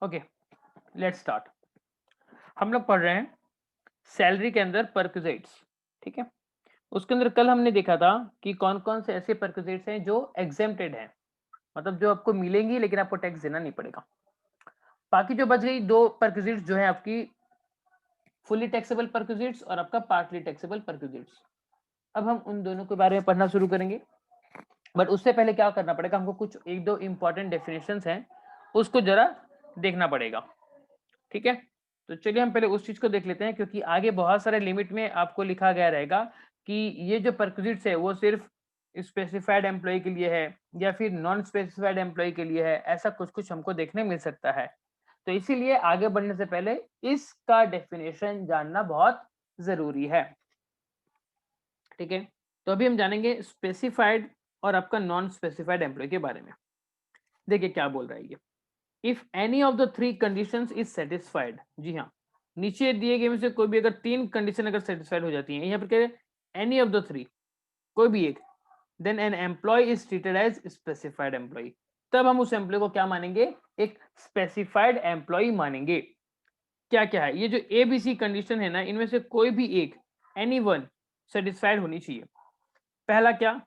Okay, let's start. हम लोग पढ़ रहे हैं सैलरी के अंदर परक्विजिट्स। ठीक है, उसके अंदर कल हमने देखा था कि कौन कौन से ऐसे परक्विजिट्स हैं जो एग्जेम्प्टेड हैं, मतलब जो आपको मिलेंगी लेकिन आपको टैक्स देना नहीं पड़ेगा। बाकी जो बच गई दो परक्विजिट्स जो है आपकी फुली टैक्सेबल परक्विजिट्स और आपका पार्टली टैक्सेबल परक्विजिट्स। अब हम उन दोनों के बारे में पढ़ना शुरू करेंगे, बट उससे पहले क्या करना पड़ेगा, हमको कुछ एक दो इंपॉर्टेंट डेफिनेशंस हैं उसको जरा देखना पड़ेगा। ठीक है, तो चलिए हम पहले उस चीज को देख लेते हैं, क्योंकि आगे बहुत सारे लिमिट में आपको लिखा गया रहेगा कि ये जो परक्विजिट्स है वो सिर्फ स्पेसिफाइड एम्प्लॉय के लिए है या फिर नॉन स्पेसिफाइड एम्प्लॉय के लिए है, ऐसा कुछ कुछ हमको देखने मिल सकता है। तो इसीलिए आगे बढ़ने से पहले इसका डेफिनेशन जानना बहुत जरूरी है। ठीक है, तो अभी हम जानेंगे स्पेसिफाइड और आपका नॉन स्पेसिफाइड एम्प्लॉय के बारे में। देखिए क्या बोल रहा है ये, if any of the three conditions is satisfied. जी हाँ, नीचे दिए गए में से कोई भी अगर तीन कंडीशन अगर सेटिस्फाइड हो जाती है, यहाँ पर क्या एनी ऑफ द थ्री, कोई भी एक, then an employee is treated as specified employee. तब हम उस एम्प्लॉय को क्या मानेंगे, एक स्पेसिफाइड एम्प्लॉय मानेंगे। क्या क्या है ये जो ए बी सी कंडीशन है ना, इनमें से कोई भी एक, एनी वन, सेटिस्फाइड होनी चाहिए। पहला क्या,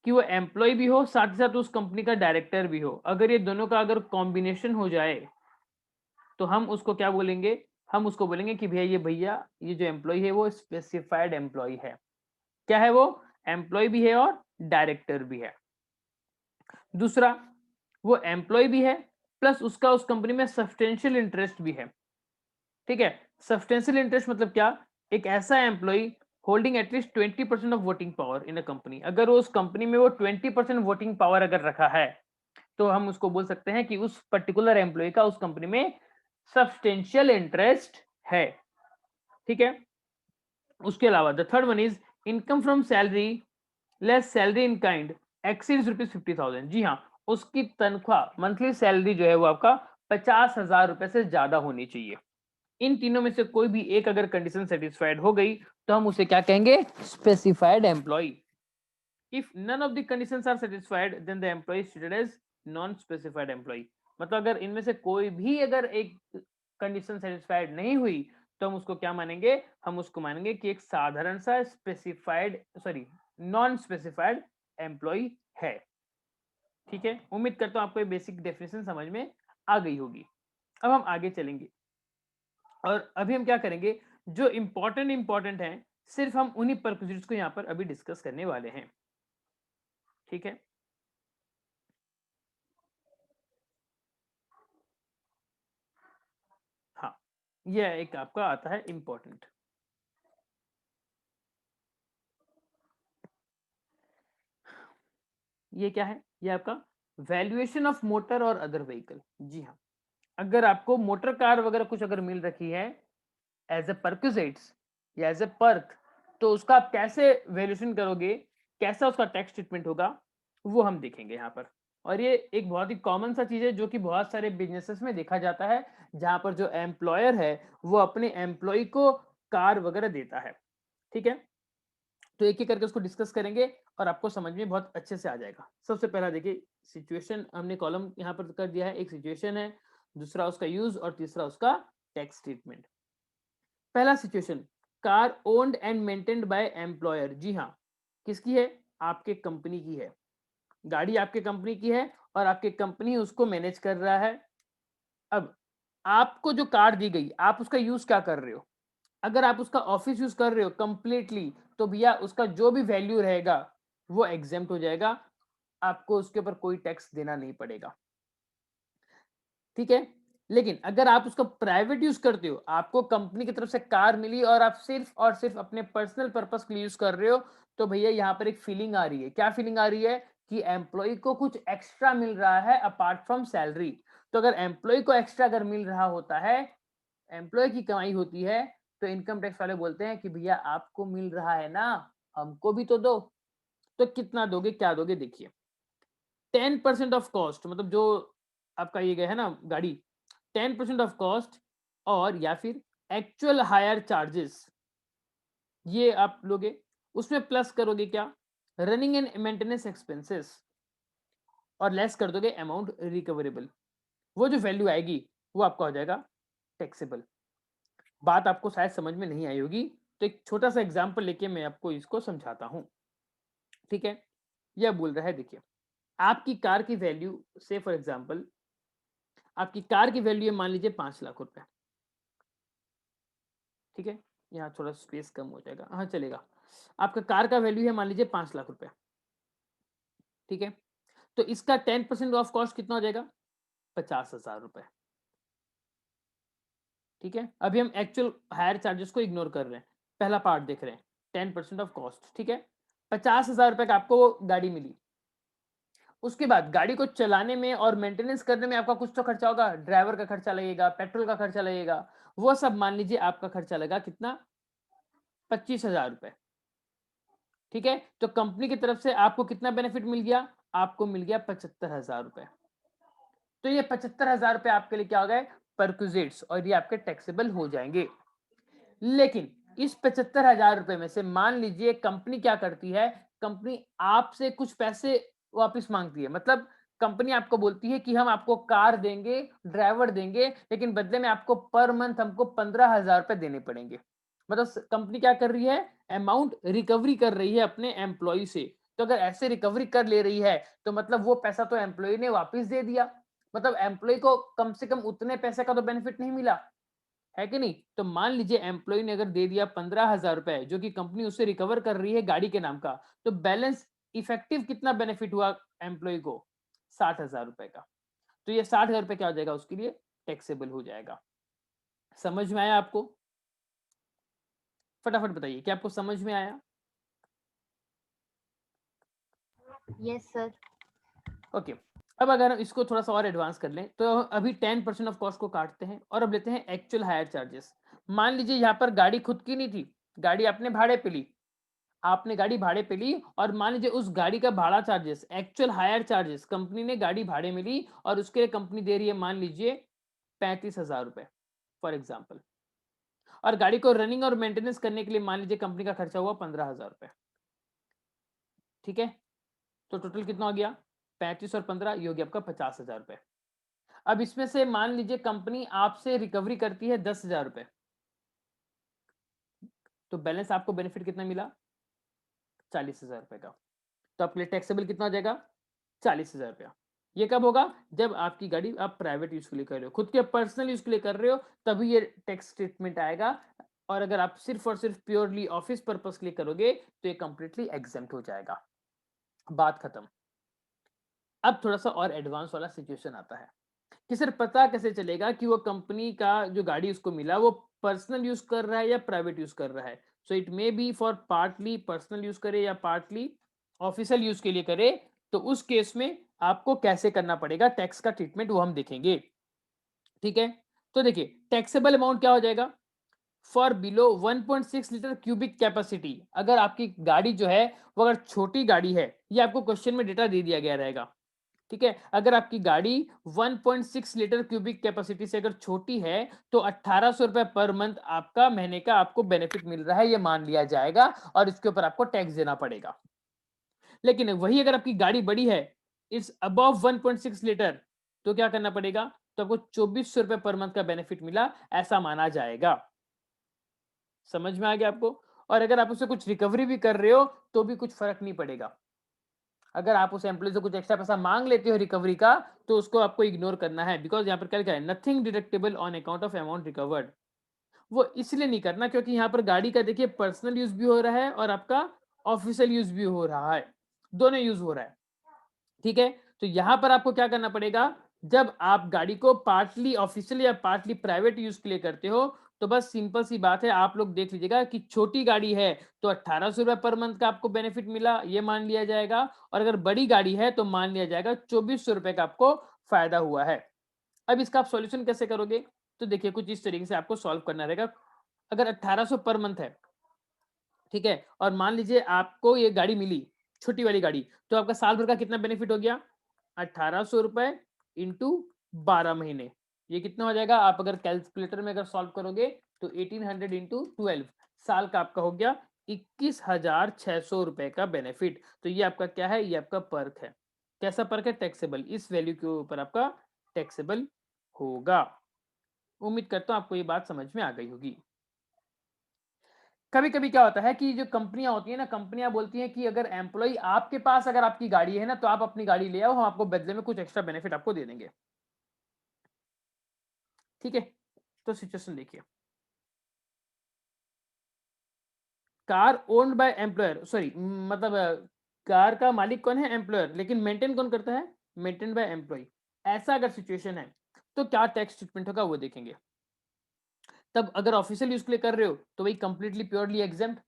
कि वो एम्प्लॉय भी हो साथ ही साथ उस कंपनी का डायरेक्टर भी हो। अगर ये दोनों का अगर कॉम्बिनेशन हो जाए तो हम उसको क्या बोलेंगे, हम उसको बोलेंगे कि भैया ये जो एम्प्लॉय है वो स्पेसिफाइड एम्प्लॉय है। क्या है वो, एम्प्लॉय भी है और डायरेक्टर भी है। दूसरा, वो एम्प्लॉय भी है प्लस उसका उस कंपनी में सब्सटेंशियल इंटरेस्ट भी है। ठीक है, सब्सटेंशियल इंटरेस्ट मतलब क्या, एक ऐसा employee holding at least 20% of voting power in a company. अगर वो उस कंपनी में वो 20% वोटिंग पावर अगर रखा है तो हम उसको बोल सकते हैं कि उस पर्टिकुलर एम्प्लॉय का उस कंपनी में सब्सटेंशियल इंटरेस्ट है। ठीक है, उसके अलावा the third one is income from salary less salary in kind exceeds ₹50,000। जी हाँ, उसकी तनख्वाह मंथली सैलरी जो है वो आपका 50,000 रुपए से ज्यादा होनी चाहिए। इन तीनों में से कोई भी एक अगर कंडीशन सेटिस्फाइड हो गई तो हम उसे क्या कहेंगे, specified employee. If none of the conditions are satisfied then the employee is treated as non specified employee. मतलब अगर इनमें से कोई भी अगर एक कंडीशन सेटिस्फाइड नहीं हुई तो हम उसको क्या मानेंगे, हम उसको मानेंगे कि एक साधारण सा specified sorry non specified employee है। ठीक है, उम्मीद करता हूं आपको ये बेसिक डेफिनेशन समझ में आ गई होगी। अब हम आगे चलेंगे और अभी हम क्या करेंगे, जो इंपॉर्टेंट है सिर्फ हम उन्हीं परक्विजिट्स को यहाँ पर अभी डिस्कस करने वाले हैं। ठीक है, हाँ, यह एक आपका आता है इंपॉर्टेंट। ये क्या है, ये आपका वैल्यूएशन ऑफ मोटर और अदर व्हीकल। जी हाँ, अगर आपको मोटर कार वगैरह कुछ अगर मिल रखी है एज ए परक्विजिट्स या एज ए पर्क, तो उसका आप कैसे वैल्यूएशन करोगे, कैसा उसका टैक्स ट्रीटमेंट होगा, वो हम देखेंगे यहाँ पर। और ये एक बहुत ही कॉमन सा चीज है जो कि बहुत सारे बिजनेसेस में देखा जाता है, जहां पर जो एम्प्लॉयर है वो अपने एम्प्लॉय को कार वगैरह देता है। ठीक है, तो एक एक करके उसको डिस्कस करेंगे और आपको समझ में बहुत अच्छे से आ जाएगा। सबसे पहला देखिए, सिचुएशन हमने कॉलम यहाँ पर कर दिया है, एक सिचुएशन है, दूसरा उसका यूज और तीसरा उसका टैक्स ट्रीटमेंट। पहला situation, car owned and maintained by employer. जी हाँ, किसकी है, आपके कंपनी की है। गाड़ी आपके कंपनी की है और आपके कंपनी उसको मैनेज कर रहा है। अब आपको जो कार दी गई, आप उसका यूज क्या कर रहे हो, अगर आप उसका ऑफिस यूज कर रहे हो कंप्लीटली, तो भैया उसका जो भी वैल्यू रहेगा वो एग्जेम्प्ट हो जाएगा, आपको उसके ऊपर कोई टैक्स देना नहीं पड़ेगा। ठीक है, लेकिन अगर आप उसका प्राइवेट यूज करते हो, आपको कंपनी की तरफ से कार मिली और आप सिर्फ और सिर्फ अपने पर्सनल पर्पस के लिए यूज कर रहे हो, तो भैया यहाँ पर एक फीलिंग आ रही है। क्या फीलिंग आ रही है, कि एम्प्लॉय को कुछ एक्स्ट्रा मिल रहा है अपार्ट फ्रॉम सैलरी। तो अगर एम्प्लॉय को एक्स्ट्रा अगर मिल रहा होता है, एम्प्लॉय की कमाई होती है, तो इनकम टैक्स वाले बोलते हैं कि भैया आपको मिल रहा है ना, हमको भी तो दो। तो कितना दोगे, क्या दोगे, देखिए 10% ऑफ कॉस्ट, मतलब जो आपका ये गया है ना गाड़ी, 10% ऑफ कॉस्ट, और या फिर एक्चुअल हायर चार्जेस, ये आप लोगे। उसमें प्लस करोगे क्या, रनिंग एंड मेंटेनेंस एक्सपेंसेस, और लेस कर दोगे अमाउंट रिकवरेबल। वो जो वैल्यू आएगी वो आपका हो जाएगा टैक्सेबल। बात आपको शायद समझ में नहीं आई होगी, तो एक छोटा सा एग्जांपल लेके मैं आपको इसको समझाता हूं। ठीक है, यह बोल रहा है, देखिए आपकी कार की वैल्यू से फॉर एग्जांपल आपकी कार की वैल्यू है मान लीजिए 5 लाख रुपए। ठीक है, यहाँ थोड़ा स्पेस कम हो जाएगा, हाँ चलेगा। आपका कार का वैल्यू है मान लीजिए 5 लाख रुपए। ठीक है, तो इसका 10% ऑफ कॉस्ट कितना हो जाएगा? 50,000 रुपए। ठीक है, अभी हम एक्चुअल हायर चार्जेस को इग्नोर कर रहे हैं, पहला पार्ट देख रहे हैं, 10% ऑफ कॉस्ट। ठीक है, 50,000 रुपए का आपको गाड़ी मिली। उसके बाद गाड़ी को चलाने में और मेंटेनेंस करने में आपका कुछ तो खर्चा होगा, ड्राइवर का खर्चा लगेगा, पेट्रोल का खर्चा लगेगा, वो सब मान लीजिए आपका खर्चा लगा कितना? 25,000 रुपए। ठीक है, तो कंपनी की तरफ से आपको कितना बेनिफिट मिल गया? आपको मिल गया 75,000 रुपए। तो ये 75,000 रुपए आपके लिए क्या हो गए? परक्विजिट्स, और ये आपके टैक्सेबल हो जाएंगे। लेकिन इस 75,000 रुपए में से मान लीजिए कंपनी क्या करती है, कंपनी आपसे कुछ पैसे वापस मांगती है। मतलब कंपनी आपको बोलती है कि हम आपको कार देंगे, ड्राइवर देंगे, लेकिन बदले में आपको पर मंथ हमको 15,000 रुपए देने पड़ेंगे। मतलब कंपनी क्या कर रही है? अमाउंट रिकवरी कर रही है अपने एम्प्लॉय से। तो अगर ऐसे रिकवरी कर ले रही है तो मतलब वो पैसा तो एम्प्लॉय ने वापस दे दिया, मतलब एम्प्लॉय को कम से कम उतने पैसे का तो बेनिफिट नहीं मिला, है कि नहीं? तो मान लीजिए एम्प्लॉय ने अगर दे दिया 15,000 रुपए, जो कि कंपनी उससे रिकवर कर रही है गाड़ी के नाम का, तो बैलेंस इफेक्टिव कितना बेनिफिट हुआ एम्प्लॉय को? 60,000 रुपए का। तो ये 60,000 रुपए क्या हो जाएगा उसके लिए? टैक्सेबल हो जाएगा। समझ में आया आपको? फटाफट बताइए, क्या आपको समझ में आया? Yes sir. ओके, अब अगर हम इसको थोड़ा सा और एडवांस कर लें, तो अभी 10% ऑफ कॉस्ट को काटते हैं और अब लेते हैं एक्चुअल हायर चार्जेस। मान लीजिए यहाँ पर गाड़ी खुद की नहीं थी, गाड़ी आपने भाड़े पे ली। आपने गाड़ी भाड़े पे ली और मान लीजिए उस गाड़ी का भाड़ा charges, actual higher charges, company ने गाड़ी भाड़े में ली और उसके लिए कंपनी दे रही है मान लीजिए 35,000 रुपए फॉर एग्जाम्पल। और गाड़ी को रनिंग और मेंटेनेंस करने के लिए मान लीजिए कंपनी का खर्चा हुआ 15,000 रुपए। ठीक है, तो टोटल कितना हो गया? 35 और 15, ये हो गया आपका 50,000 रुपए। अब इसमें से मान लीजिए कंपनी आपसे रिकवरी करती है 10,000 रुपए, तो बैलेंस आपको बेनिफिट कितना मिला? 40,000 रुपए का। तो आपके लिए टैक्सेबल कितना हो जाएगा? 40,000 रुपया। ये कब होगा? जब आपकी गाड़ी आप प्राइवेट यूज के लिए कर रहे हो, खुद के पर्सनल यूज के लिए कर रहे हो, तभी ये टैक्स ट्रीटमेंट आएगा। और अगर आप सिर्फ और सिर्फ प्योरली ऑफिस पर्पस के लिए करोगे तो ये कंप्लीटली एग्जेम्प्ट हो जाएगा। बात खत्म। अब थोड़ा सा और एडवांस वाला सिचुएशन आता है कि सर पता कैसे चलेगा कि वो कंपनी का जो गाड़ी उसको मिला वो पर्सनल यूज कर रहा है या प्राइवेट यूज कर रहा है? So it may be for partly personal use करे या पार्टली ऑफिशियल यूज के लिए करे। तो उस केस में आपको कैसे करना पड़ेगा टैक्स का ट्रीटमेंट, वो हम देखेंगे। ठीक है, तो देखिए टैक्सेबल अमाउंट क्या हो जाएगा? For below 1.6 litre cubic capacity, अगर आपकी गाड़ी जो है वो अगर छोटी गाड़ी है, ये आपको क्वेश्चन में डेटा दे दिया गया रहेगा। ठीक है, अगर आपकी गाड़ी 1.6 लीटर क्यूबिक कैपेसिटी से अगर छोटी है तो 1,800 रुपए पर मंथ आपका महीने का आपको बेनिफिट मिल रहा है, ये मान लिया जाएगा और इसके ऊपर आपको टैक्स देना पड़ेगा। लेकिन वही अगर आपकी गाड़ी बड़ी है, इट्स अबव 1.6 लीटर, तो क्या करना पड़ेगा? तो आपको 2,400 रुपए पर मंथ का बेनिफिट मिला, ऐसा माना जाएगा। समझ में आ गया आपको? और अगर आप उससे कुछ रिकवरी भी कर रहे हो तो भी कुछ फर्क नहीं पड़ेगा। अगर आप उस एम्प्लॉय से कुछ एक्स्ट्रा पैसा मांग लेते हो रिकवरी का, तो उसको आपको इग्नोर करना है, बिकॉज यहाँ पर क्या लिखा है? Nothing deductible on account of amount recovered. वो इसलिए नहीं करना क्योंकि यहाँ पर गाड़ी का देखिए पर्सनल यूज भी हो रहा है और आपका ऑफिशियल यूज भी हो रहा है, दोनों यूज हो रहा है। ठीक है, तो यहां पर आपको क्या करना पड़ेगा? जब आप गाड़ी को पार्टली ऑफिशियल या पार्टली प्राइवेट यूज के लिए करते हो, तो बस सिंपल सी बात है, आप लोग देख लीजिएगा कि छोटी गाड़ी है तो 1,800 रुपए पर मंथ का आपको बेनिफिट मिला, ये मान लिया जाएगा। और अगर बड़ी गाड़ी है तो मान लिया जाएगा 2,400 रुपए का आपको फायदा हुआ है। अब इसका आप सॉल्यूशन कैसे करोगे? तो देखिए कुछ इस तरीके से आपको सॉल्व करना रहेगा। अगर 1,800 पर मंथ है, ठीक है, और मान लीजिए आपको ये गाड़ी मिली, छोटी वाली गाड़ी, तो आपका साल भर का कितना बेनिफिट हो गया? 1,800 रुपए इंटू 12 महीने, ये कितना हो जाएगा? आप अगर कैलकुलेटर में अगर सॉल्व करोगे तो 1,800 इंटू 12, साल का आपका हो गया 21,600 रुपए का बेनिफिट। तो ये आपका क्या है? ये आपका पर्क है। कैसा पर्क है? टैक्सेबल, इस वैल्यू के ऊपर आपका टैक्सेबल होगा। उम्मीद करता हूँ आपको ये बात समझ में आ गई होगी। कभी कभी क्या होता है कि जो कंपनियां होती है ना, कंपनियां बोलती हैं कि अगर एम्प्लॉय आपके पास अगर आपकी गाड़ी है ना, तो आप अपनी गाड़ी ले आओ, हम आपको बदले में कुछ एक्स्ट्रा बेनिफिट आपको दे देंगे। ठीक है, तो सिचुएशन देखिए, car owned by employer, sorry मतलब कार का मालिक कौन है? एम्प्लॉयर, लेकिन मेंटेन कौन करता है? Maintain by employee. ऐसा अगर सिचुएशन है तो क्या टैक्स ट्रीटमेंट होगा वो देखेंगे। तब अगर ऑफिशियल यूज के लिए कर रहे हो तो वही कंप्लीटली प्योरली एग्जेम्प्ट।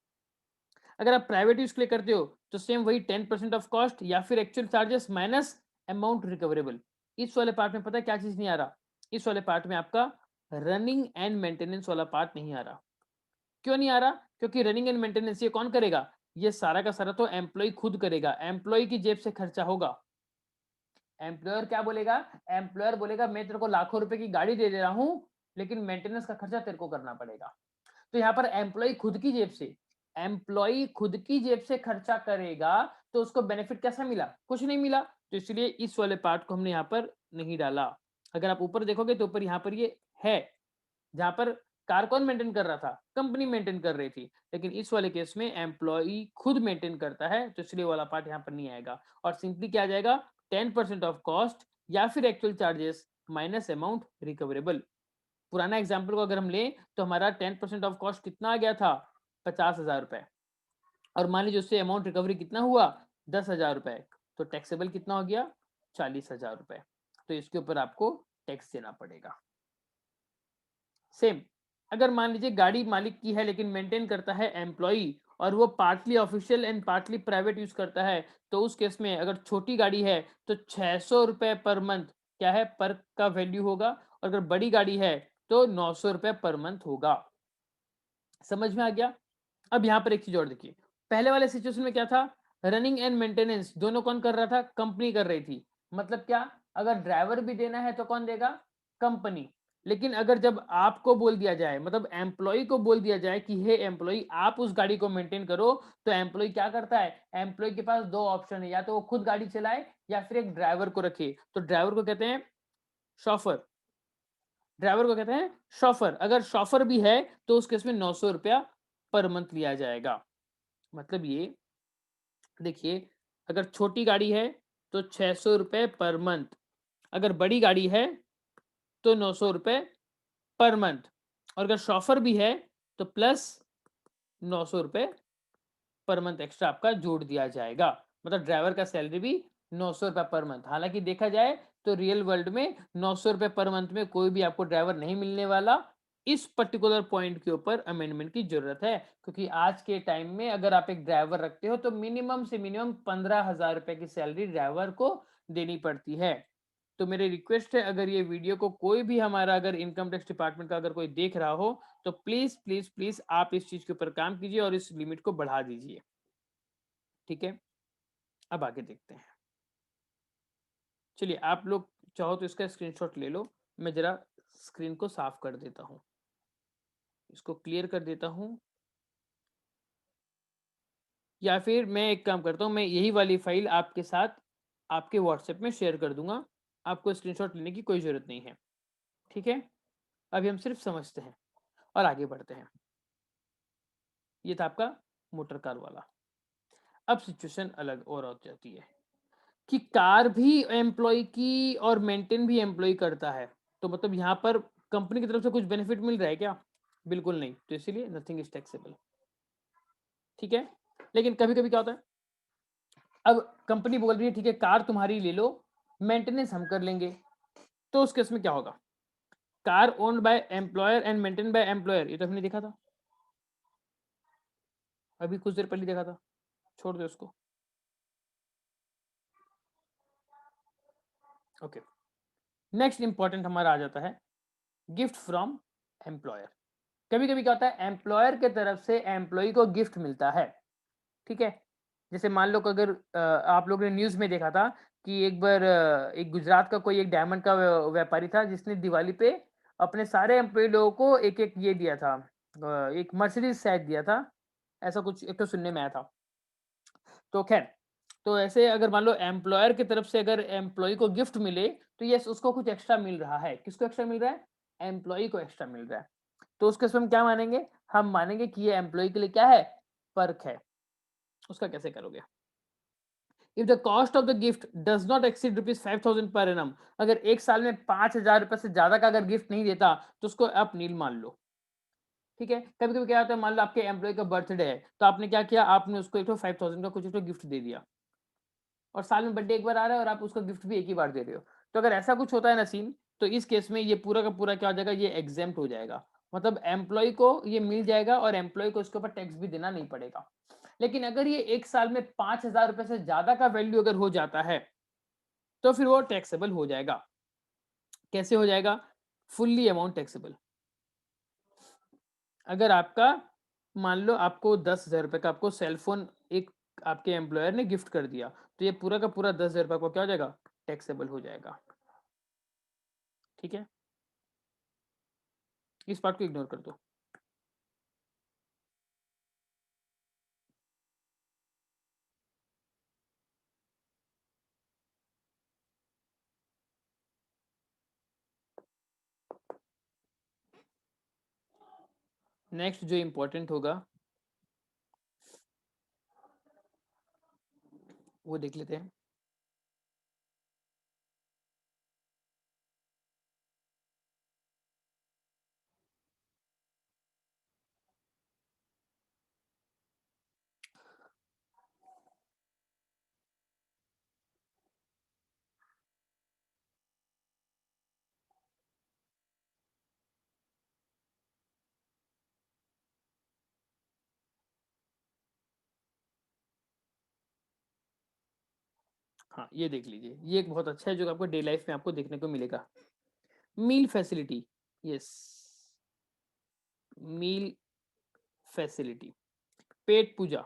अगर आप प्राइवेट यूज के लिए करते हो तो सेम वही 10% ऑफ कॉस्ट या फिर actual charges minus amount recoverable. इस वाले पार्ट में पता है क्या चीज नहीं आ रहा? इस वाले पार्ट में आपका रनिंग एंड मेंटेनेंस वाला पार्ट नहीं आ रहा। क्यों नहीं आ रहा? क्योंकि रनिंग एंड मेंटेनेंस ये कौन करेगा? ये सारा का सारा तो एम्प्लॉय खुद करेगा, एम्प्लॉय की जेब से खर्चा होगा। एम्प्लॉयर क्या बोलेगा? एम्प्लॉयर बोलेगा मैं तेरे को लाखों रुपए की गाड़ी दे रहा हूं, लेकिन मेंटेनेंस का खर्चा तेरे को करना पड़ेगा। तो यहाँ पर एम्प्लॉय खुद की जेब से, एम्प्लॉय खुद की जेब से खर्चा करेगा, तो उसको बेनिफिट कैसा मिला? कुछ नहीं मिला। तो इसलिए इस वाले पार्ट को हमने यहाँ पर नहीं डाला। अगर आप ऊपर देखोगे तो ऊपर यहाँ पर ये है, जहां पर कार कौन मेंटेन कर रहा था? कंपनी मेंटेन कर रही थी। लेकिन इस वाले केस में एम्प्लॉय खुद मेंटेन करता है, तो इसलिए वाला पार्ट यहाँ पर नहीं आएगा। और सिंपली क्या आ जाएगा? 10% ऑफ कॉस्ट या फिर actual charges minus amount recoverable. पुराना एग्जाम्पल को अगर हम लें तो हमारा 10% ऑफ कॉस्ट कितना आ गया था? 50,000 रुपए। और मान लीजिए उससे अमाउंट रिकवरी कितना हुआ? 10,000 रुपए। तो टैक्सेबल कितना हो गया? 40,000 रुपए। तो इसके ऊपर आपको टैक्स देना पड़ेगा। सेम अगर मान लीजिए गाड़ी मालिक की है लेकिन मेंटेन करता है एम्प्लॉई, और वो partly official and partly private use करता है, तो उस केस में अगर छोटी गाड़ी है तो 600 रुपए पर मंथ क्या है? पर का वैल्यू होगा। और अगर बड़ी गाड़ी है तो 900 रुपए पर मंथ होगा। समझ में आ गया? अब यहाँ पर एक चीज और देखिए, पहले वाले सिचुएशन में क्या था? रनिंग एंड मेंटेनेंस दोनों कौन कर रहा था? कंपनी कर रही थी। मतलब क्या? अगर ड्राइवर भी देना है तो कौन देगा? कंपनी। लेकिन अगर जब आपको बोल दिया जाए, मतलब एम्प्लॉय को बोल दिया जाए कि हे एम्प्लॉय आप उस गाड़ी को मेंटेन करो, तो एम्प्लॉय क्या करता है? एम्प्लॉय के पास दो ऑप्शन है, या तो वो खुद गाड़ी चलाए या फिर एक ड्राइवर को रखे। तो ड्राइवर को कहते हैं शॉफर। ड्राइवर को कहते हैं शॉफर। अगर शॉफर भी है तो उस केस में 900 रुपया पर मंथ लिया जाएगा। मतलब ये देखिए, अगर छोटी गाड़ी है तो 600 रुपए पर मंथ, अगर बड़ी गाड़ी है तो 900 रुपए पर मंथ, और अगर शॉफर भी है तो प्लस 900 रुपए पर मंथ एक्स्ट्रा आपका जोड़ दिया जाएगा। मतलब ड्राइवर का सैलरी भी 900 रुपए पर मंथ। हालांकि देखा जाए तो रियल वर्ल्ड में 900 रुपए पर मंथ में कोई भी आपको ड्राइवर नहीं मिलने वाला। इस पर्टिकुलर पॉइंट के ऊपर अमेंडमेंट की जरूरत है, क्योंकि आज के टाइम में अगर आप एक ड्राइवर रखते हो तो मिनिमम से मिनिमम 15,000 रुपए की सैलरी ड्राइवर को देनी पड़ती है। तो मेरी रिक्वेस्ट है, अगर ये वीडियो को कोई भी हमारा अगर इनकम टैक्स डिपार्टमेंट का अगर कोई देख रहा हो, तो प्लीज प्लीज प्लीज आप इस चीज के ऊपर काम कीजिए और इस लिमिट को बढ़ा दीजिए। ठीक है, अब आगे देखते हैं। चलिए आप लोग चाहो तो इसका स्क्रीनशॉट ले लो। मैं जरा स्क्रीन को साफ कर देता हूँ, इसको क्लियर कर देता हूँ। या फिर मैं एक काम करता हूँ, मैं यही वाली फाइल आपके साथ आपके व्हाट्सएप में शेयर कर दूंगा। आपको स्क्रीनशॉट लेने की कोई ज़रूरत नहीं है। ठीक है, अभी हम सिर्फ समझते हैं और आगे बढ़ते हैं। ये था आपका मोटर कार वाला। अब सिचुएशन अलग और हो जाती है कि कार भी एम्प्लॉय की और मेंटेन भी एम्प्लॉय करता है। तो मतलब यहाँ पर कंपनी की तरफ से कुछ बेनिफिट मिल रहा है क्या? बिल्कुल नहीं। तो इसीलिए नथिंग इज टैक्सेबल। ठीक है, लेकिन कभी कभी क्या होता है, अब कंपनी बोल रही है ठीक है कार तुम्हारी ले लो, मेंटेनेंस हम कर लेंगे। तो उस केस में क्या होगा? Car owned by employer and maintain by employer, ये तो हमने देखा था, अभी कुछ देर पहले देखा था। छोड़ दो उसको। ओके, नेक्स्ट इंपॉर्टेंट हमारा आ जाता है गिफ्ट फ्रॉम एम्प्लॉयर। कभी कभी क्या होता है, एम्प्लॉयर के तरफ से एम्प्लॉय को गिफ्ट मिलता है। ठीक है, जैसे मान लो कि अगर आप लोगों ने न्यूज में देखा था कि एक बार एक गुजरात का कोई एक डायमंड का व्यापारी था, जिसने दिवाली पे अपने सारे एम्प्लॉय लोगों को एक एक ये दिया था, एक मर्सिडीज शायद दिया था। ऐसा कुछ एक तो सुनने में आया था। तो खैर, तो ऐसे अगर मान लो एम्प्लॉयर की तरफ से अगर एम्प्लॉय को गिफ्ट मिले, तो यस उसको कुछ एक्स्ट्रा मिल रहा है। किसको एक्स्ट्रा मिल रहा है? एम्प्लॉय को एक्स्ट्रा मिल रहा है, तो उस केस में हम क्या मानेंगे, हम मानेंगे कि ये एम्प्लॉय के लिए क्या है, पर्क है। उसका कैसे करोगे, if the cost of the gift does not exceed ₹5,000 per annum, अगर एक साल में 5,000 रुपए से ज्यादा का अगर गिफ्ट नहीं देता तो उसको आप नील मान लो। ठीक है, कभी कभी क्या होता है, मान लो आपके एम्प्लॉय का बर्थडे है, तो आपने क्या किया, आपने उसको एक 5,000 का कुछ गिफ्ट दे दिया, और साल में बर्थडे एक बार आ रहा है और आप उसको गिफ्ट भी एक ही बार दे रहे हो। तो अगर ऐसा कुछ होता है ना सीन, तो इस केस में ये पूरा का पूरा क्या हो जाएगा, ये एग्जेम्प्ट हो जाएगा, मतलब एम्प्लॉय को ये मिल जाएगा और एम्प्लॉय को इसके ऊपर टैक्स भी देना नहीं पड़ेगा। लेकिन अगर ये एक साल में 5,000 रुपए से ज्यादा का वैल्यू अगर हो जाता है तो फिर वो टैक्सेबल हो जाएगा। कैसे हो जाएगा, फुल्ली अमाउंट टैक्सेबल। अगर आपका, मान लो आपको 10,000 रुपए का आपको सेलफोन एक आपके एम्प्लॉयर ने गिफ्ट कर दिया, तो ये पूरा का पूरा 10,000 रुपए को क्या हो जाएगा, टैक्सेबल हो जाएगा। ठीक है, इस पार्ट को इग्नोर कर दो। नेक्स्ट जो इंपॉर्टेंट होगा वो देख लेते हैं। हाँ, ये देख लीजिए, ये एक बहुत अच्छा है जो आपको डे लाइफ में आपको देखने को मिलेगा। मील फैसिलिटी, यस, मील फैसिलिटी, पेट पूजा।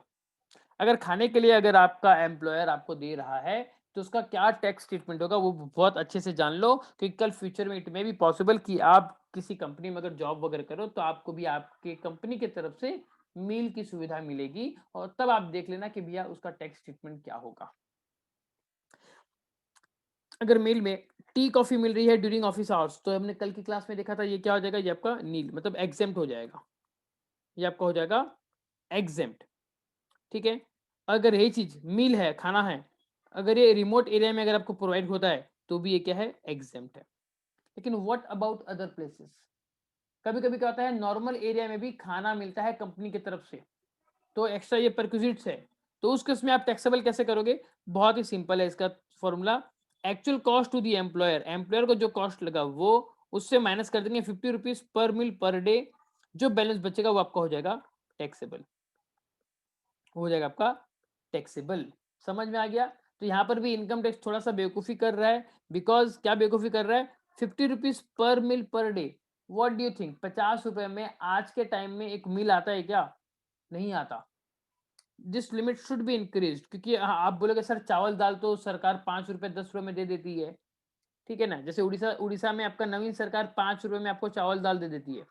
अगर खाने के लिए अगर आपका एम्प्लॉयर आपको दे रहा है तो उसका क्या टैक्स ट्रीटमेंट होगा वो बहुत अच्छे से जान लो, क्योंकि कल फ्यूचर में इट मे बी पॉसिबल कि आप किसी कंपनी में अगर जॉब वगैरह करो तो आपको भी आपके कंपनी की तरफ से मील की सुविधा मिलेगी, और तब आप देख लेना कि भैया उसका टैक्स ट्रीटमेंट क्या होगा। अगर मील में टी कॉफी मिल रही है ड्यूरिंग ऑफिस आवर्स, तो हमने कल की क्लास में देखा था ये क्या हो जाएगा, ये आपका नील मतलब एग्जेम्प्ट हो जाएगा, ये आपका हो जाएगा एग्जेम्प्ट। ठीक है, अगर यही चीज मील है, खाना है, अगर ये रिमोट एरिया में अगर आपको प्रोवाइड होता है तो भी ये क्या है, एग्जेम्प्ट है। लेकिन व्हाट अबाउट अदर प्लेसेस, कभी कभी क्या होता है, नॉर्मल एरिया में भी खाना मिलता है कंपनी की तरफ से, तो एक्स्ट्रा ये परक्विजिट्स है, तो उस केस में आप टैक्सेबल कैसे करोगे, बहुत ही सिंपल है इसका formula. Actual cost to the employer, employer को जो कॉस्ट लगा वो उससे माइनस कर देंगे 50 rupees per meal per day, जो बैलेंस बचेगा वो आपका हो जाएगा टैक्सेबल, हो जाएगा आपका टैक्सेबल। समझ में आ गया, तो यहाँ पर भी इनकम टैक्स थोड़ा सा बेवकूफी कर रहा है, बिकॉज क्या बेवकूफी कर रहा है, 50 rupees per meal per day, what do you think, 50 रुपए में आज के टाइम में एक मील आता है क्या, नहीं आता। This limit should be increase, क्योंकि आप बोलोगे सर चावल दाल तो सरकार 5 रुपए 10 रुपए में दे देती है, ठीक है ना, जैसे उड़ीसा उड़ीसा में आपका नवीन सरकार 5 रुपए में आपको चावल दाल दे देती है,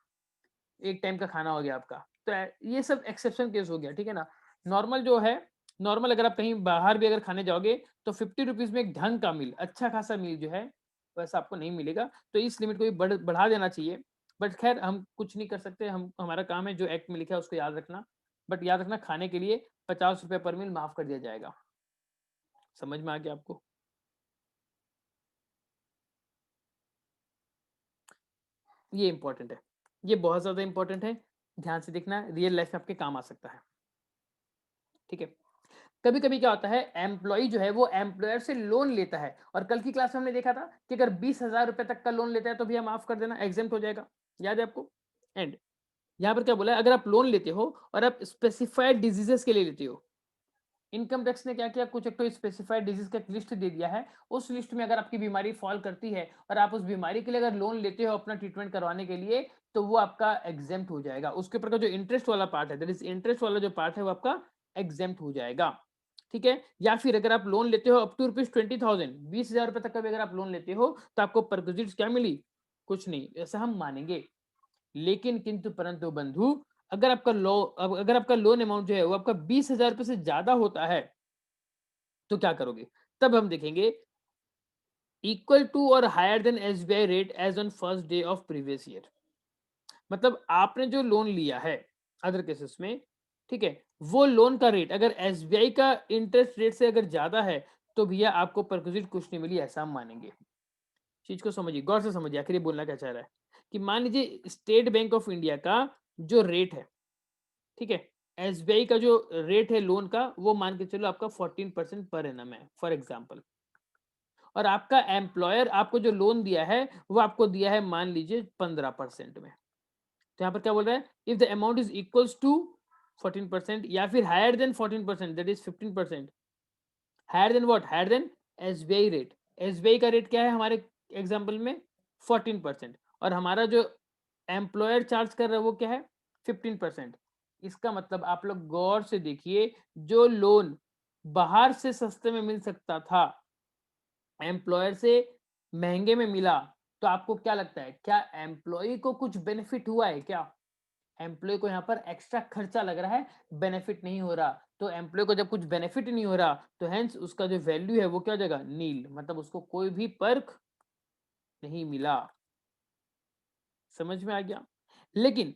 एक टाइम का खाना हो गया आपका। तो ये सब एक्सेप्शन केस हो गया, ठीक है ना। नॉर्मल जो है, नॉर्मल अगर आप कहीं बाहर भी अगर खाने जाओगे तो 50 रुपीज में एक ढंग का मील, अच्छा खासा मील जो है वैसा आपको नहीं मिलेगा, तो इस लिमिट को भी बढ़ा देना चाहिए। बट खैर हम कुछ नहीं कर सकते, हम हमारा काम है जो एक्ट में लिखा है उसको याद रखना। बट याद रखना खाने के लिए 50 रुपए पर मील माफ कर दिया जाएगा। समझ में आ गया आपको, ये इंपॉर्टेंट है, ये बहुत ज्यादा इंपॉर्टेंट है, ध्यान से देखना, रियल लाइफ में आपके काम आ सकता है। ठीक है, कभी कभी क्या होता है, एम्प्लॉय जो है वो एम्प्लॉयर से लोन लेता है, और कल की क्लास में हमने देखा था कि अगर 20,000 रुपए तक का लोन लेता है तो भैया माफ कर देना, एग्जेम्प्ट हो जाएगा, याद है आपको। एंड यहाँ पर क्या बोला है, अगर आप लोन लेते हो और आप स्पेसिफाइड डिजीजेस के लिए लेते हो, इनकम टैक्स ने क्या किया, कुछ एक तो स्पेसिफाइड डिजीज का एक लिस्ट दे दिया है, उस लिस्ट में अगर आपकी बीमारी फॉल करती है और आप उस बीमारी के लिए अगर लोन लेते हो अपना ट्रीटमेंट करवाने के लिए, तो वो आपका एग्जेम्प्ट हो जाएगा, उसके ऊपर का जो इंटरेस्ट वाला पार्ट है, दैट इज इंटरेस्ट वाला जो पार्ट है वो आपका एग्जेम्प्ट हो जाएगा। ठीक है, या फिर अगर आप लोन लेते हो अप टू ₹20,000, 20,000 रुपए तक का भी अगर आप लोन लेते हो तो आपको परक्विजिट्स क्या मिली, कुछ नहीं, ऐसा हम मानेंगे। लेकिन किंतु परंतु बंधु, अगर आपका अगर आपका लोन अमाउंट जो है वो आपका 20,000 रुपए से ज्यादा होता है तो क्या करोगे, तब हम देखेंगे। इक्वल टू और higher than SBI rate as on first day of previous year. मतलब आपने जो लोन लिया है अदर केसेस में, ठीक है, वो लोन का रेट अगर एसबीआई का इंटरेस्ट रेट से अगर ज्यादा है तो भैया आपको परक्विजिट कुछ नहीं मिली, ऐसा हम मानेंगे। चीज को समझिए, गौर से समझिए आखिर ये बोलना क्या चाह रहा है। कि मान लीजिए स्टेट बैंक ऑफ इंडिया का जो रेट है, ठीक है, एसबीआई का जो रेट है लोन का, वो मान के चलो आपका 14% पर एनम है फॉर एग्जाम्पल, और आपका एम्प्लॉयर आपको जो लोन दिया है वो आपको दिया है मान लीजिए 15% में। तो यहाँ पर क्या बोल रहा है, if the amount is equals to 14% या फिर higher than 14%, that is 15%, higher than what, higher than SBI rate. SBI का रेट क्या है हमारे एग्जांपल में 14%, और हमारा जो एम्प्लॉयर चार्ज कर रहा है वो क्या है 15%। इसका मतलब आप लोग गौर से देखिए, जो लोन बाहर से सस्ते में मिल सकता था, एम्प्लॉयर से महंगे में मिला, तो आपको क्या लगता है, क्या एम्प्लॉय को कुछ बेनिफिट हुआ है क्या? एम्प्लॉय को यहाँ पर एक्स्ट्रा खर्चा लग रहा है, बेनिफिट नहीं हो रहा। तो एम्प्लॉय को जब कुछ बेनिफिट नहीं हो रहा तो हेंस उसका जो वैल्यू है वो क्या हो जाएगा, नील, मतलब उसको कोई भी पर्क नहीं मिला। समझ में आ गया? लेकिन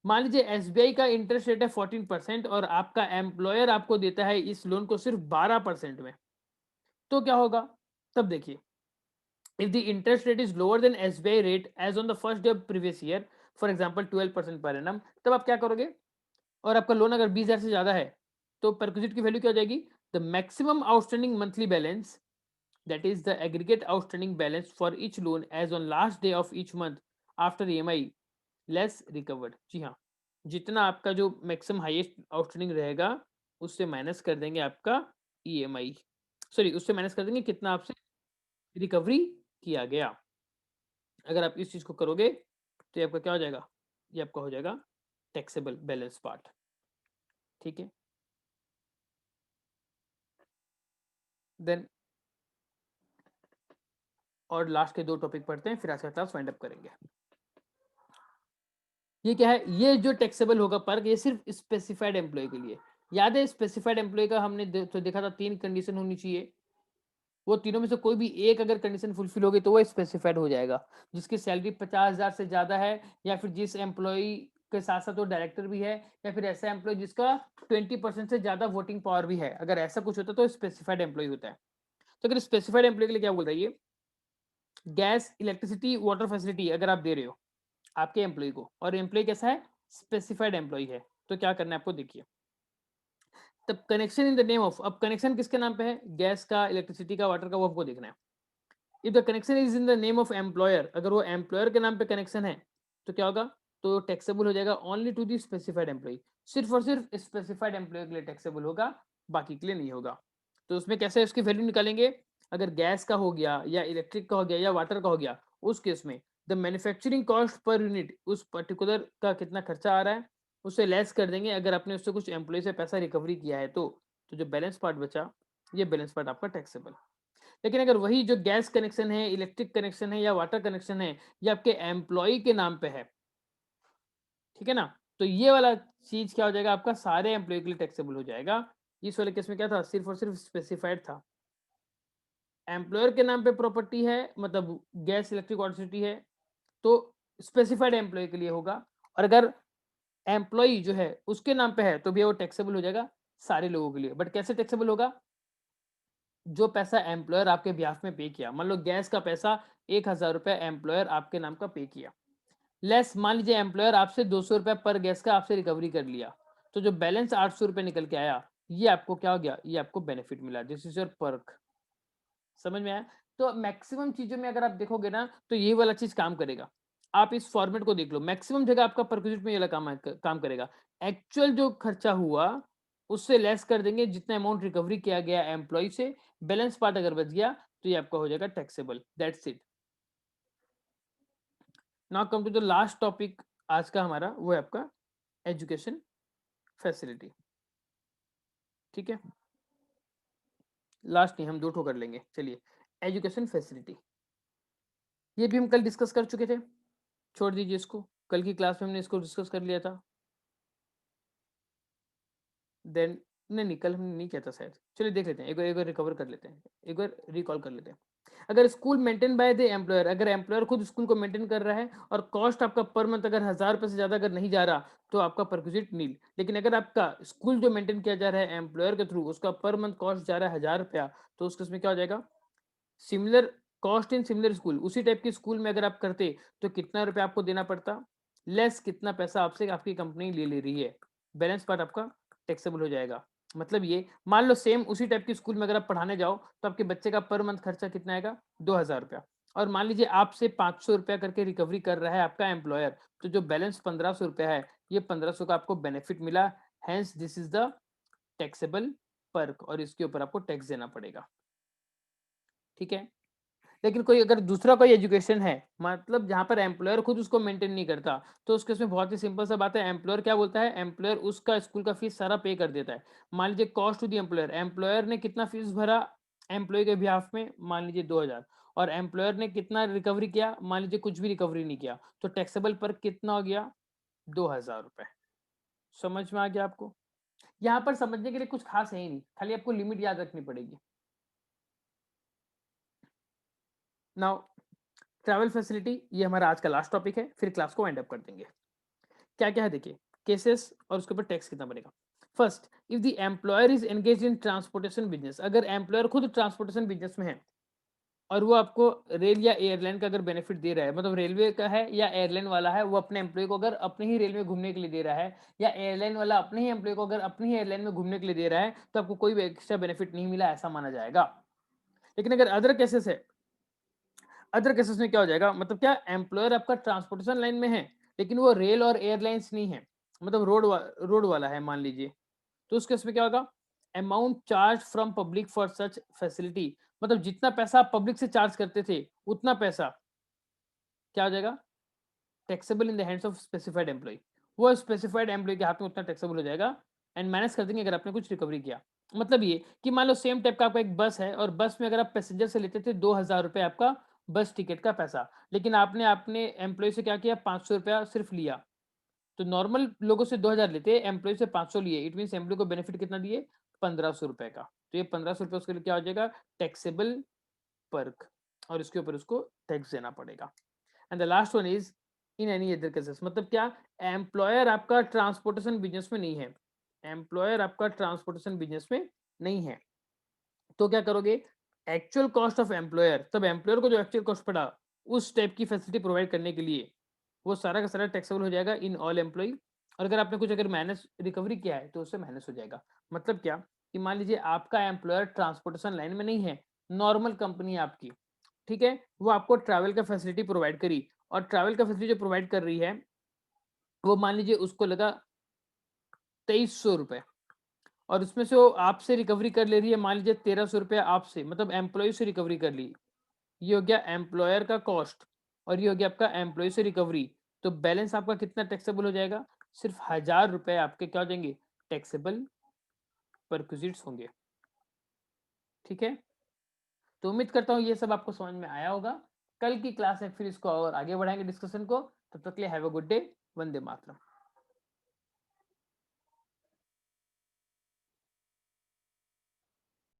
मान लीजिए एसबीआई का इंटरेस्ट रेट है 14% और आपका एम्प्लॉयर आपको देता है इस लोन को सिर्फ 12% में, तो क्या होगा? तब देखिए, if the interest rate is lower than SBI rate as on the first day of previous year, for example 12% per annum, तब आप क्या करोगे? और आपका लोन अगर 20,000 से ज्यादा है तो परक्विजिट की वैल्यू क्या हो जाएगी, the maximum outstanding monthly balance, that is the aggregate outstanding balance for each loan as on last day of each month after EMI less recovered. जी हाँ, जितना आपका जो मैक्सिमम हाईएस्ट आउटस्टैंडिंग रहेगा उससे माइनस कर देंगे आपका ईएमआई, सॉरी उससे माइनस कर देंगे कितना आपसे रिकवरी किया गया। अगर आप इस चीज को करोगे तो ये आपका क्या हो जाएगा, ये आपका हो जाएगा टैक्सेबल बैलेंस पार्ट। ठीक है, देन और लास्ट के दो टॉपिक पढ़ते हैं फिर आज का क्लास वाइंड अप करेंगे। ये क्या है, ये जो टैक्सेबल होगा पर्क, ये सिर्फ स्पेसिफाइड एम्प्लॉय के लिए। याद है स्पेसिफाइड एम्प्लॉय का हमने तो देखा था 3 कंडीशन होनी चाहिए, वो तीनों में से कोई भी एक अगर कंडीशन फुलफिल होगी तो वो स्पेसिफाइड हो जाएगा। जिसकी सैलरी 50,000 से ज्यादा है, या फिर जिस एम्प्लॉय के साथ साथ वो डायरेक्टर भी है, या फिर ऐसा एम्प्लॉय जिसका 20% से ज्यादा वोटिंग पावर भी है, अगर ऐसा कुछ होता है तो स्पेसिफाइड एम्प्लॉय होता है। तो अगर स्पेसिफाइड एम्प्लॉय के लिए क्या बोल रहा है ये, गैस इलेक्ट्रिसिटी वाटर फैसिलिटी अगर आप दे रहे हो आपके एम्प्लॉय को, और एम्प्लॉय कैसा है, स्पेसिफाइड एम्प्लॉय है, तो क्या करना है आपको, देखिए तब connection in the name of, अब कनेक्शन किसके नाम पे है, गैस का, इलेक्ट्रिसिटी का, वाटर का, वो आपको देखना है। If the connection is in the name of employer, अगर वो एम्प्लॉयर के नाम पे कनेक्शन है तो क्या होगा, तो टैक्सेबल हो जाएगा only to the specified employee, सिर्फ और सिर्फ स्पेसिफाइड एम्प्लॉय के लिए टैक्सेबल होगा, बाकी के लिए नहीं होगा। तो उसमें कैसे उसकी वैल्यू निकालेंगे, अगर गैस का हो गया या इलेक्ट्रिक का हो गया या वाटर का हो गया, उस केस में the manufacturing cost per unit, उस पर्टिकुलर का कितना खर्चा आ रहा है उससे लेस कर देंगे, अगर आपने उससे कुछ एम्प्लॉय से पैसा रिकवरी किया है तो जो बैलेंस पार्ट बचा, ये बैलेंस पार्ट आपका टैक्सेबल। लेकिन अगर वही जो गैस कनेक्शन है, इलेक्ट्रिक कनेक्शन है या वाटर कनेक्शन है, ये आपके एम्प्लॉय के नाम पे है, ठीक है ना, तो ये वाला चीज क्या हो जाएगा, आपका सारे एम्प्लॉय के लिए टैक्सेबल हो जाएगा। इस वाले केस में क्या था, सिर्फ और सिर्फ स्पेसिफाइड था, एम्प्लॉयर के नाम पे प्रॉपर्टी है, मतलब गैस इलेक्ट्रिक वाटर है, तो स्पेसिफाइड एम्प्लॉय के लिए होगा। और अगर एम्प्लॉय जो है उसके नाम पे है तो भी वो टैक्सेबल हो जाएगा सारे लोगों के लिए। बट कैसे टैक्सेबल होगा, जो पैसा एम्प्लॉयर आपके ब्याह में पे किया, मान लो गैस का पैसा 1,000 रुपया एम्प्लॉयर आपके नाम का पे किया, लेस मान लीजिए एम्प्लॉयर आपसे 200 रुपया पर गैस का आपसे रिकवरी कर लिया, तो जो बैलेंस 800 रुपये निकल के आया, ये आपको क्या हो गया, ये आपको बेनिफिट मिला, दिस इज योर पर्क। समझ में आया? तो मैक्सिमम चीजों में अगर आप देखोगे ना तो ये वाला चीज काम करेगा। आप इस फॉर्मेट को देख लो, मैक्सिमम जगह आपका परक्विजिट में ये वाला काम करेगा। एक्चुअल जो खर्चा हुआ उससे लेस कर देंगे जितना अमाउंट रिकवरी किया गया एम्प्लॉय से, बैलेंस पार्ट अगर बच गया तो ये आपका हो जाएगा taxable, that's it. Now come to the last topic आज का हमारा, वो है आपका एजुकेशन फैसिलिटी। ठीक है, लास्ट नहीं, हम दो ठो कर लेंगे, चलिए। एजुकेशन फैसिलिटी, ये भी हम कल डिस्कस कर चुके थे, छोड़ दीजिए इसको, कल की क्लास में हमने इसको डिस्कस कर लिया था। देन नहीं नहीं, कल हमने नहीं किया था शायद, चलिए देख लेते हैं, एक बार रिकवर कर लेते हैं, एक बार रिकॉल कर लेते हैं। अगर school maintain by the employer, अगर एम्प्लॉयर खुद स्कूल को मेंटेन कर रहा है और कॉस्ट आपका पर मंथ अगर 1000 रुपए से ज्यादा अगर नहीं जा रहा तो आपका परक्विजिट नील। लेकिन अगर आपका स्कूल जो मेंटेन किया जा रहा है एम्प्लॉयर के थ्रू, उसका पर मंथ कॉस्ट जा रहा है 1000 रुपया, तो उस केस में क्या हो जाएगा, similar cost in similar school, उसी टाइप की स्कूल में अगर आप करते तो कितना रुपया आपको देना पड़ता, लेस कितना पैसा आपसे आपकी कंपनी ले रही है, बैलेंस पार्ट आपका टैक्सेबल हो जाएगा। मतलब ये मान लो सेम उसी टाइप की स्कूल में अगर आप पढ़ाने जाओ तो आपके बच्चे का पर मंथ खर्चा कितना आएगा, 2000 रुपया। और मान लीजिए आपसे 500 रुपया करके रिकवरी कर रहा है आपका एम्प्लॉयर, तो जो बैलेंस 1500 रुपया है, ये 1500 का आपको बेनिफिट मिला, hence this is the taxable perk, और इसके ऊपर आपको टैक्स देना पड़ेगा। ठीक है। लेकिन कोई अगर दूसरा कोई एजुकेशन है, मतलब जहां पर एम्प्लॉयर खुद उसको मेंटेन नहीं करता, तो उसके उसमें बहुत ही सिंपल सा बात है, एम्प्लॉयर क्या बोलता है, एम्प्लॉयर उसका स्कूल का फीस सारा पे कर देता है। मान लीजिए cost to the employer, employer ने कितना फीस भरा एम्प्लॉय के बिहाफ में, मान लीजिए 2000, और एम्प्लॉयर ने कितना रिकवरी किया, मान लीजिए कुछ भी रिकवरी नहीं किया, तो टैक्सेबल पर कितना हो गया, 2000 रुपए। समझ में आ गया आपको। यहाँ पर समझने के लिए कुछ खास है ही नहीं, खाली आपको लिमिट याद रखनी पड़ेगी। नाउ ट्रैवल फैसिलिटी, ये हमारा आज का लास्ट टॉपिक है, फिर क्लास को वाइंड अप कर देंगे। क्या क्या है देखिए, केसेस और उसके ऊपर टैक्स कितना बनेगा। First, if the employer is engage in transportation business, अगर एम्प्लॉयर खुद ट्रांसपोर्टेशन बिजनेस में है और वो आपको रेल या एयरलाइन का अगर बेनिफिट दे रहा है, मतलब रेलवे का है या एयरलाइन वाला है, वो अपने एम्प्लॉय को अगर अपने ही रेल में घूमने के लिए दे रहा है, या एयरलाइन वाला अपने ही एम्प्लॉय को अगर अपनी ही एयरलाइन में घूमने के लिए दे रहा है, तो आपको कोई भी एक्स्ट्रा बेनिफिट नहीं मिला, ऐसा माना जाएगा। लेकिन अगर अदर केसेस है, अदर केसेस में क्या हो जाएगा, मतलब क्या, एम्प्लॉयर आपका ट्रांसपोर्टेशन लाइन में है लेकिन वो रेल और एयरलाइंस नहीं है, मतलब रोड वाला है मान लीजिए, तो उस केस में क्या होगा, amount charge from public for such facility, मतलब जितना पैसा आप पब्लिक से चार्ज करते थे उतना पैसा क्या हो जाएगा, taxable in the hands of specified employee, वो स्पेसिफाइड एम्प्लॉय के हाथ में उतना टैक्सेबल हो जाएगा, एंड माइनस कर देंगे अगर आपने कुछ रिकवरी किया। मतलब ये कि मान लो सेम टाइप का आपका एक बस है और बस में अगर आप पैसेंजर से लेते थे 2000 रुपए आपका बस टिकट का पैसा, लेकिन आपने अपने एम्प्लॉय से क्या किया, 500 रुपया सिर्फ लिया, तो नॉर्मल लोगों से 2000 लेते, एम्प्लॉय से 500 लिए, इट मीन एम्प्लॉय को बेनिफिट कितना दिए, 1500 रुपए का, तो ये 1500 रुपये उसके लिए क्या हो जाएगा, टैक्सेबल पर्क, और इसके ऊपर उसको टैक्स देना पड़ेगा। And the last one is in any other cases, मतलब क्या, एम्प्लॉयर आपका ट्रांसपोर्टेशन बिजनेस में नहीं है, एम्प्लॉयर आपका ट्रांसपोर्टेशन बिजनेस में नहीं है, तो क्या करोगे, एक्चुअल कॉस्ट ऑफ एम्प्लॉयर, तब एम्प्लॉयर को जो एक्चुअल कॉस्ट पड़ा उस टाइप की फैसिलिटी प्रोवाइड करने के लिए, वो सारा का सारा टैक्सेबल हो जाएगा इन ऑल एम्प्लॉय। और अगर आपने कुछ अगर माइनस रिकवरी किया है तो उससे माइनस हो जाएगा। मतलब क्या, कि मान लीजिए आपका एम्प्लॉयर ट्रांसपोर्टेशन लाइन में नहीं है, नॉर्मल कंपनी है आपकी, ठीक है, वो आपको ट्रैवल का फैसिलिटी प्रोवाइड करी, और ट्रैवल का फैसिलिटी जो प्रोवाइड कर रही है वो मान लीजिए उसको लगा 2300 रुपए, और उसमें से वो आपसे रिकवरी कर ले रही है मान लीजिए 1300 रुपया आपसे, मतलब एम्प्लॉय से रिकवरी कर ली, ये हो गया एम्प्लॉयर का कॉस्ट, और ये हो गया आपका एम्प्लॉय से रिकवरी, तो बैलेंस आपका कितना टैक्सेबल हो जाएगा, सिर्फ 1000 रुपए आपके क्या हो जाएंगे, टैक्सेबल परक्विजिट्स होंगे। ठीक है, तो उम्मीद करता हूँ ये सब आपको समझ में आया होगा। कल की क्लास में फिर इसको और आगे बढ़ाएंगे डिस्कशन को, तब तक के लिए have a good day, Vande Mataram.